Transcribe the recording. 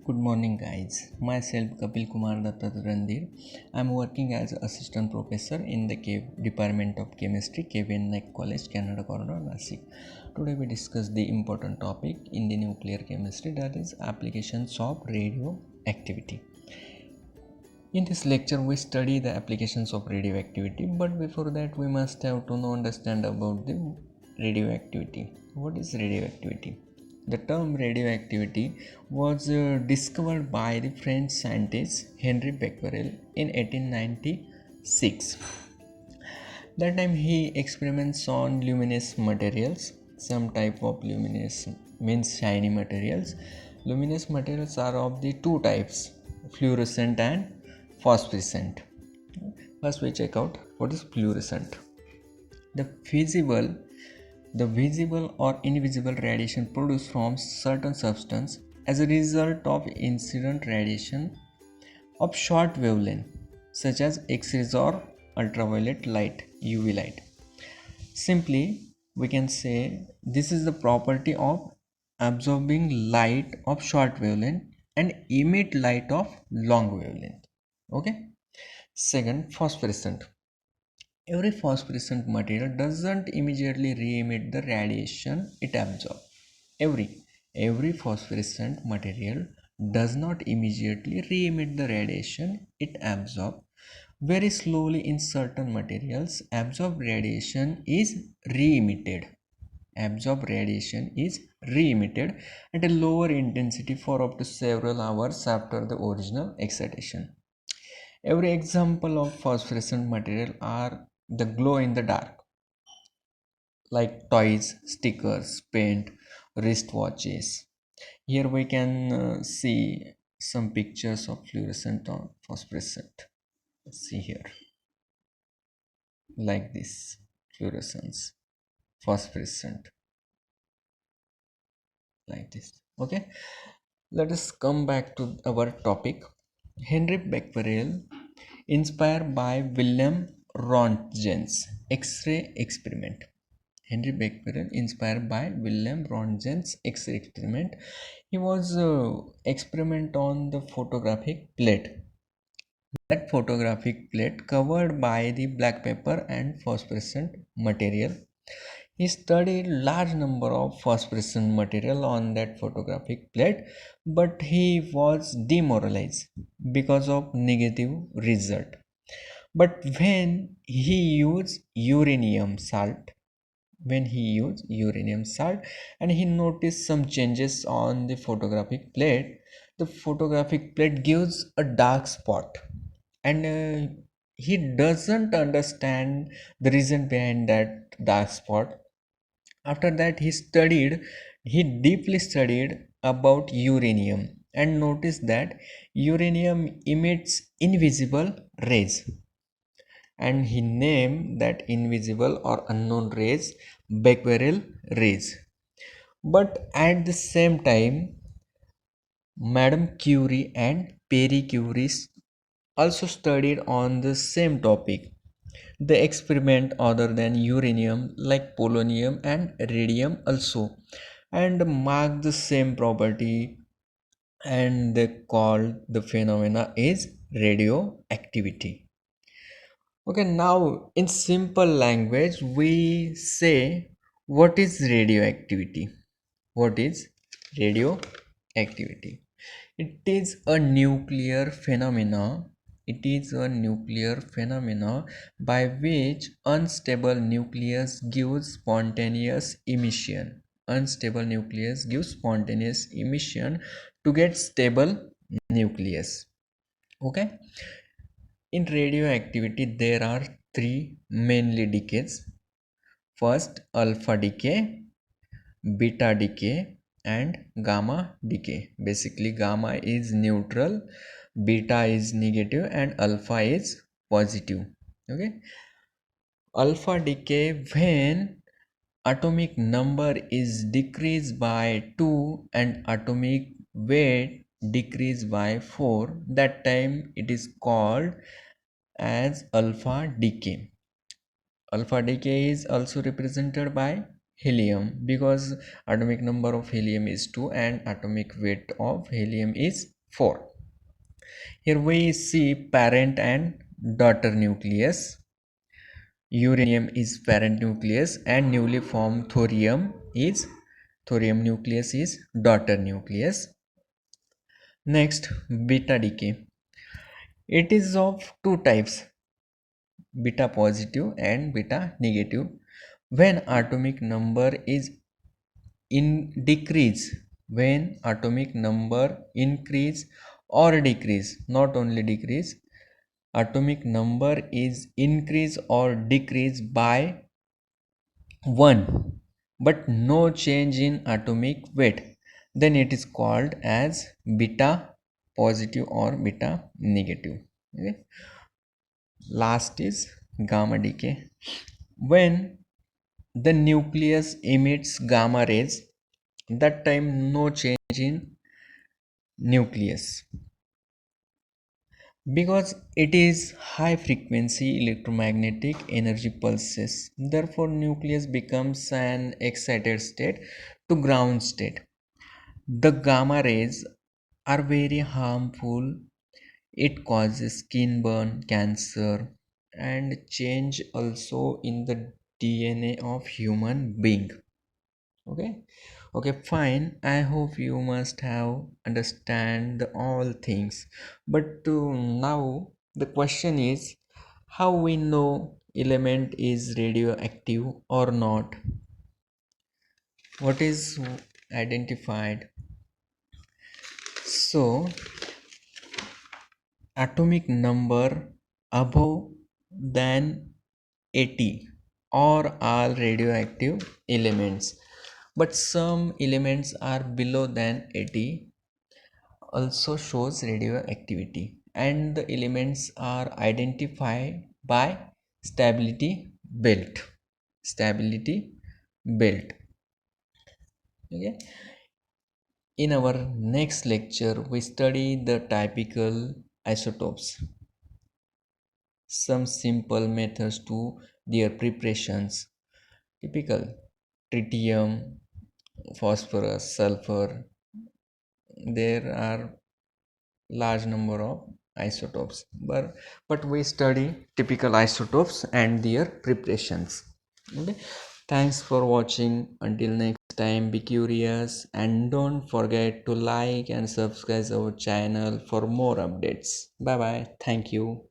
Good morning, guys. Myself, Kapil Kumar Dattat Randir. I'm working as assistant professor in the Department of Chemistry, KVN Naik College, Canada Corridor, Nasik. Today, we discuss the important topic in the nuclear chemistry, that is applications of radioactivity. In this lecture, we study the applications of radioactivity, but before that, we must have to know understand about the radioactivity. What is radioactivity? The term radioactivity was discovered by the French scientist Henri Becquerel in 1896. That time he experiments on luminous materials, some type of luminous means shiny materials. Luminous materials are of the two types, fluorescent and phosphorescent. First we check out what is fluorescent. The visible the visible or invisible radiation produced from certain substance as a result of incident radiation of short wavelength such as X-rays or ultraviolet light, UV light. Simply, we can say this is the property of absorbing light of short wavelength and emit light of long wavelength. Okay. Second, phosphorescent. Every phosphorescent material doesn't immediately re-emit the radiation it absorbs. Every phosphorescent material does not immediately re-emit the radiation it absorbs. Very slowly in certain materials, re-emitted. Absorbed radiation is re-emitted at a lower intensity for up to several hours after the original excitation. Every example of phosphorescent material are the glow in the dark, like toys, stickers, paint, wristwatches. Here we can see some pictures of fluorescent or phosphorescent. Let's see here, like this, fluorescence, phosphorescent, like this. Okay, let us come back to our topic. Henry Becquerel, inspired by William Röntgen's X-ray experiment. Henry Becquerel, inspired by William Röntgen's X-ray experiment, he was experiment on the photographic plate. That photographic plate covered by the black paper and phosphorescent material. He studied large number of phosphorescent material on that photographic plate, but he was demoralized because of negative result. But when he used uranium salt and he noticed some changes on the photographic plate, the photographic plate gives a dark spot, and he doesn't understand the reason behind that dark spot. After that he deeply studied about uranium and noticed that uranium emits invisible rays, and he named that invisible or unknown rays Becquerel rays. But at the same time, Madame Curie and Pierre Curie also studied on the same topic. They experiment other than uranium like polonium and radium also, and mark the same property, and they called the phenomena is radioactivity. Okay, now in simple language, we say what is radioactivity? What is radioactivity? It is a nuclear phenomena. It is a nuclear phenomena by which unstable nucleus gives spontaneous emission. Unstable nucleus gives spontaneous emission to get stable nucleus. Okay. In radioactivity, there are three mainly decays. First, alpha decay, beta decay, and gamma decay. Basically, gamma is neutral, beta is negative, and alpha is positive. Okay. Alpha decay, when atomic number is decreased by 2 and atomic weight decreased by 4, that time it is called as alpha decay. Alpha decay is also represented by helium, because atomic number of helium is 2 and atomic weight of helium is 4. Here we see parent and daughter nucleus. Uranium is parent nucleus and newly formed thorium nucleus is daughter nucleus. Next, beta decay. It is of two types, beta positive and beta negative. When atomic number is in decrease, when atomic number increase or decrease, not only decrease, atomic number is increase or decrease by 1 but no change in atomic weight, then it is called as beta positive or beta negative. Okay. Last is gamma decay. When the nucleus emits gamma rays, that time no change in nucleus, because it is high frequency electromagnetic energy pulses. Therefore nucleus becomes an excited state to ground state. The gamma rays are very harmful. It causes skin burn, cancer, and change also in the DNA of human being. Okay, okay, fine. I hope you must have understand all things. But now the question is, how we know element is radioactive or not? What is identified? So atomic number above than 80 are all radioactive elements, but some elements are below than 80 also shows radioactivity, and the elements are identified by stability belt. Stability belt. Okay. In our next lecture we study the typical isotopes, some simple methods to their preparations. Typical: tritium, phosphorus, sulfur. There are large number of isotopes, but we study typical isotopes and their preparations. Okay. Thanks for watching. Until next time, be curious and don't forget to like and subscribe our channel for more updates. Bye bye. Thank you.